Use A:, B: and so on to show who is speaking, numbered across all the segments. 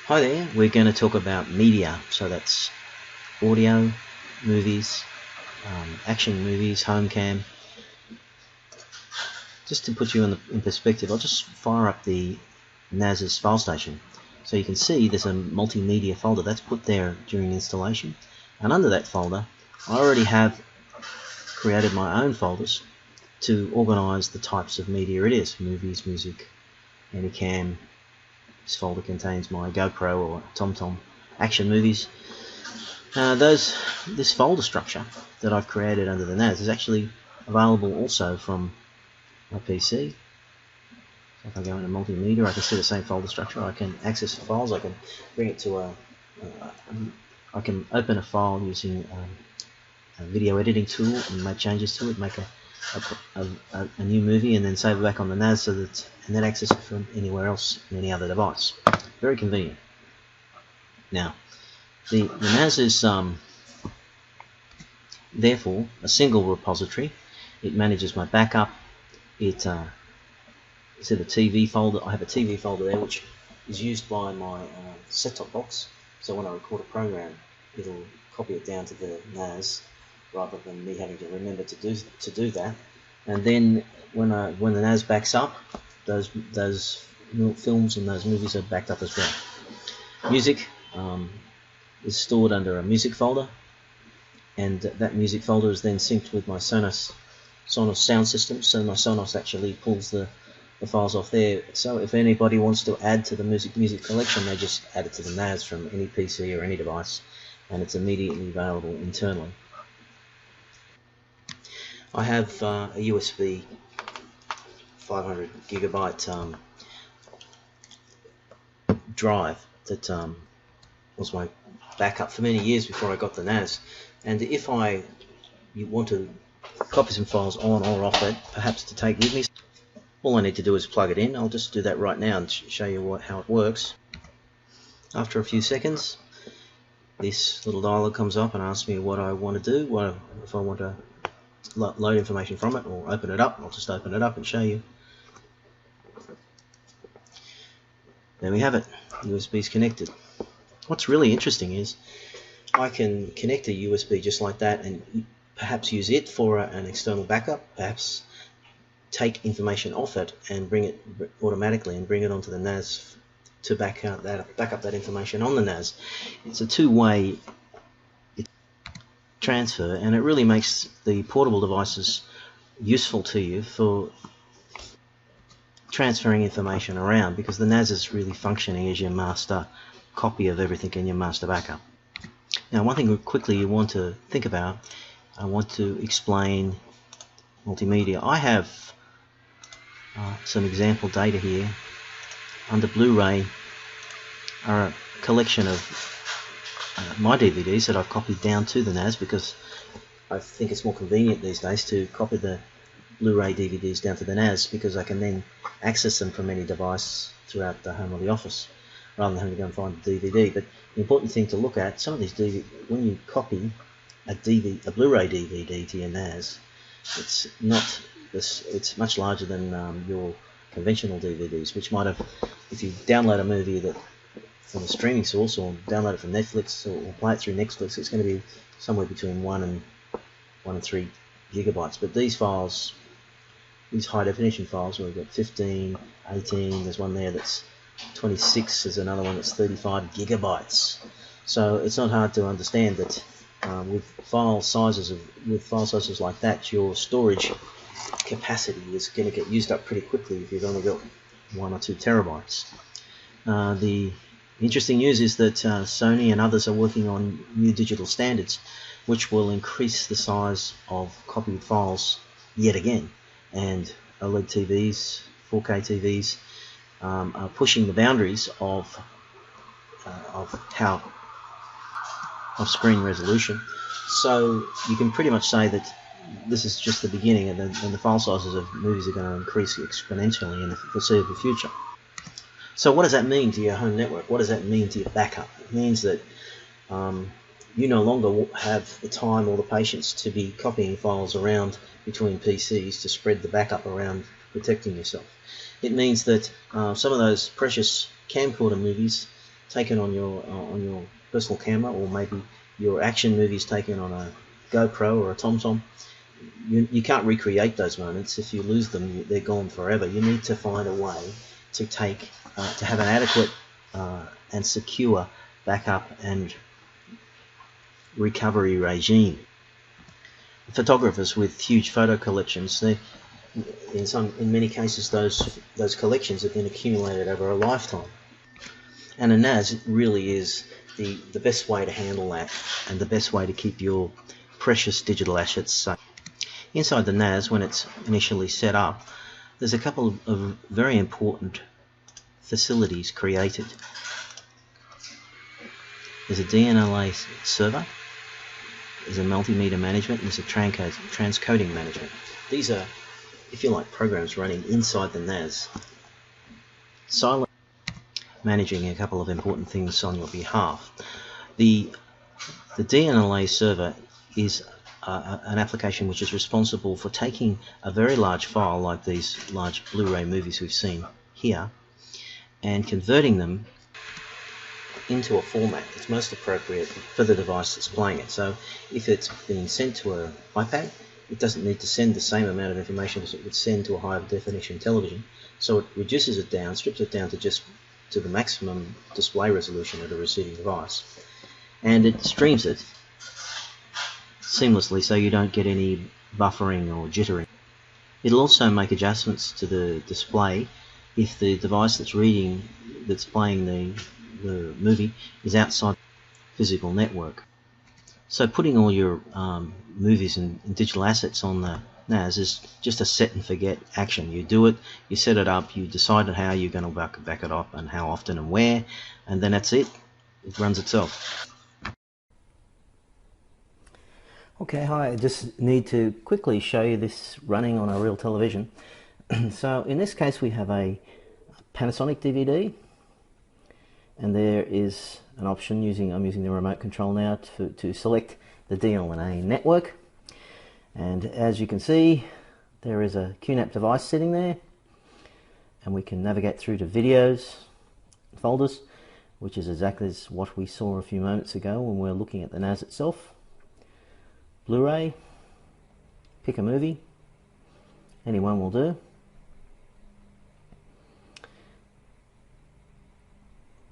A: Hi there, we're going to talk about media, so that's audio, movies, action movies, home cam. Just to put you in perspective, I'll just fire up the NAS's file station. So you can see there's a multimedia folder that's put there during installation, and under that folder I already have created my own folders to organize the types of media it is: movies, music, anycam. This folder contains my GoPro or TomTom action movies. This folder structure that I've created under the NAS is actually available also from my PC. So if I go into multimedia, I can see the same folder structure. I can access the files. I can bring it to I can open a file using a video editing tool and make changes to it, make a new movie, and then save it back on the NAS and then access it from anywhere else in any other device. Very convenient. Now, the NAS is therefore a single repository. It manages my backup. It's in the TV folder. I have a TV folder there, which is used by my set-top box. So when I record a program, it'll copy it down to the NAS, rather than me having to remember to do that. And then when the NAS backs up, those films and those movies are backed up as well. Music is stored under a music folder, and that music folder is then synced with my Sonos sound system. So my Sonos actually pulls the files off there. So if anybody wants to add to the music collection, they just add it to the NAS from any PC or any device, and it's immediately available internally. I have a USB 500 gigabyte drive that was my backup for many years before I got the NAS. And if you want to copy some files on or off it, perhaps to take with me, all I need to do is plug it in. I'll just do that right now and show you how it works. After a few seconds, this little dialog comes up and asks me what I want to do, if I want to load information from it or open it up. I'll just open it up and show you. There we have it. USB is connected. What's really interesting is I can connect a USB just like that and perhaps use it for an external backup, perhaps take information off it and bring it automatically and bring it onto the NAS to back up that information on the NAS. It's a two-way transfer, and it really makes the portable devices useful to you for transferring information around, because the NAS is really functioning as your master copy of everything in your master backup. Now, one thing quickly you want to think about, I want to explain multimedia. I have some example data here. Under Blu-ray are a collection of my DVDs that I've copied down to the NAS, because I think it's more convenient these days to copy the Blu-ray DVDs down to the NAS, because I can then access them from any device throughout the home or the office, rather than having to go and find the DVD. But the important thing to look at, some of these when you copy a Blu-ray DVD to your NAS, it's much larger than your conventional DVDs, which might have, if you download a movie from a streaming source, or download it from Netflix, or play it through Netflix, it's going to be somewhere between 1 and 3 gigabytes. But these files, these high definition files, we've got 15, 18, there's one there that's 26, there's another one that's 35 gigabytes. So it's not hard to understand that with file sizes like that, your storage capacity is going to get used up pretty quickly if you've only got 1 or 2 terabytes. The interesting news is that Sony and others are working on new digital standards which will increase the size of copied files yet again, and OLED TVs, 4K TVs are pushing the boundaries of screen resolution. So you can pretty much say that this is just the beginning, and the file sizes of movies are going to increase exponentially in the foreseeable future. So what does that mean to your home network? What does that mean to your backup? It means that you no longer have the time or the patience to be copying files around between PCs to spread the backup around, protecting yourself. It means that some of those precious camcorder movies taken on your personal camera, or maybe your action movies taken on a GoPro or a TomTom. You can't recreate those moments. If you lose them, they're gone forever. You need to find a way to to have an adequate and secure backup and recovery regime. Photographers with huge photo collections, in many cases those collections have been accumulated over a lifetime, and a NAS really is the best way to handle that, and the best way to keep your precious digital assets safe. Inside the NAS, when it's initially set up, there's a couple of very important facilities created. There's a DNLA server, there's a multimeter management, and there's a transcoding management. These are, if you like, programs running inside the NAS, silently managing a couple of important things on your behalf. The DNLA server is an application which is responsible for taking a very large file, like these large Blu-ray movies we've seen here, and converting them into a format that's most appropriate for the device that's playing it. So if it's being sent to an iPad, it doesn't need to send the same amount of information as it would send to a high definition television. So it reduces it down, strips it down to the maximum display resolution of the receiving device, and it streams it seamlessly, so you don't get any buffering or jittering. It'll also make adjustments to the display if the device that's playing the movie is outside the physical network. So putting all your movies and digital assets on the NAS is just a set and forget action. You do it, you set it up, you decide how you're going to back it up and how often and where, and then that's it. It runs itself. Okay, hi, I just need to quickly show you this running on a real television. So in this case we have a Panasonic DVD, and there is an option I'm using the remote control now to select the DLNA network, and as you can see there is a QNAP device sitting there, and we can navigate through to videos, folders, which is exactly what we saw a few moments ago when we were looking at the NAS itself. Blu-ray, pick a movie, any one will do.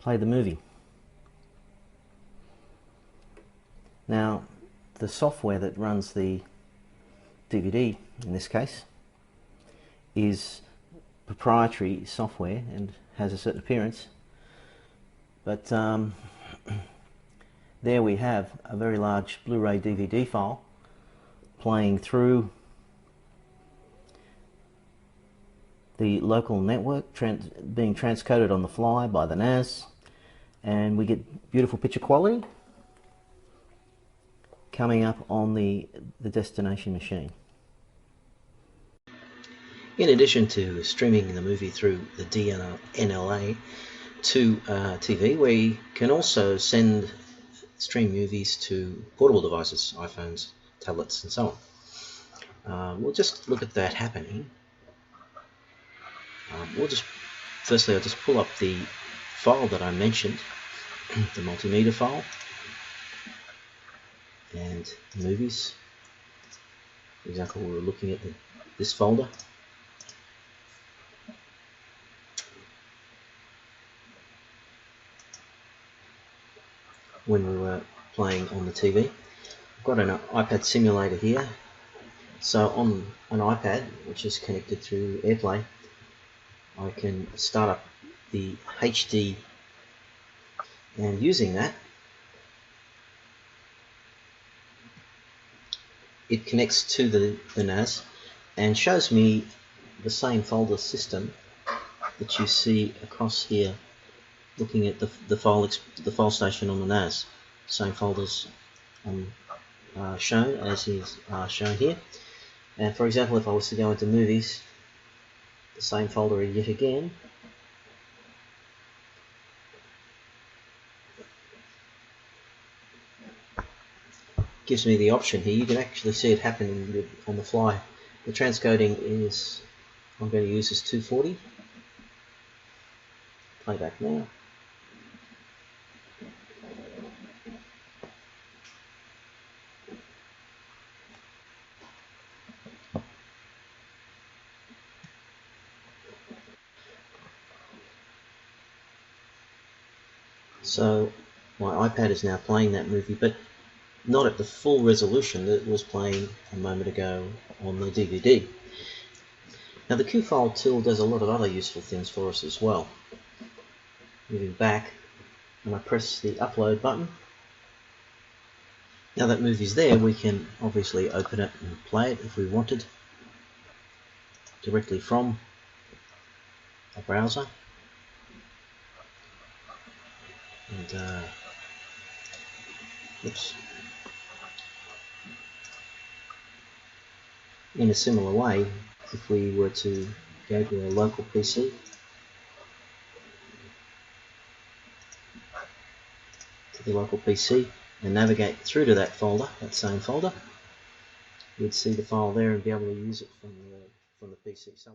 A: Play the movie. Now, the software that runs the DVD, in this case, is proprietary software and has a certain appearance, but there we have a very large Blu-ray DVD file playing through the local network, being transcoded on the fly by the NAS, and we get beautiful picture quality coming up on the destination machine. In addition to streaming the movie through the DNLA to TV, we can also stream movies to portable devices, iPhones, tablets, and so on. We'll just look at that happening. Firstly, I'll just pull up the file that I mentioned, the multimeter file, and the movies. For example, we were looking at this folder. When we were playing on the TV. I've got an iPad simulator here. So on an iPad, which is connected through AirPlay, I can start up the HD, and using that, it connects to the NAS and shows me the same folder system that you see across here, looking at the file station on the NAS. Same folders shown as is shown here. And for example, if I was to go into movies, the same folder yet again. Gives me the option here. You can actually see it happening on the fly. The transcoding is, I'm going to use this 240. Playback now. So my iPad is now playing that movie, but not at the full resolution that it was playing a moment ago on the DVD. Now the Q-File tool does a lot of other useful things for us as well. Moving back, and I press the upload button. Now that movie's there, we can obviously open it and play it if we wanted directly from a browser. And oops. In a similar way, if we were to go to a local PC, and navigate through to that folder, that same folder, you'd see the file there and be able to use it from the PC. So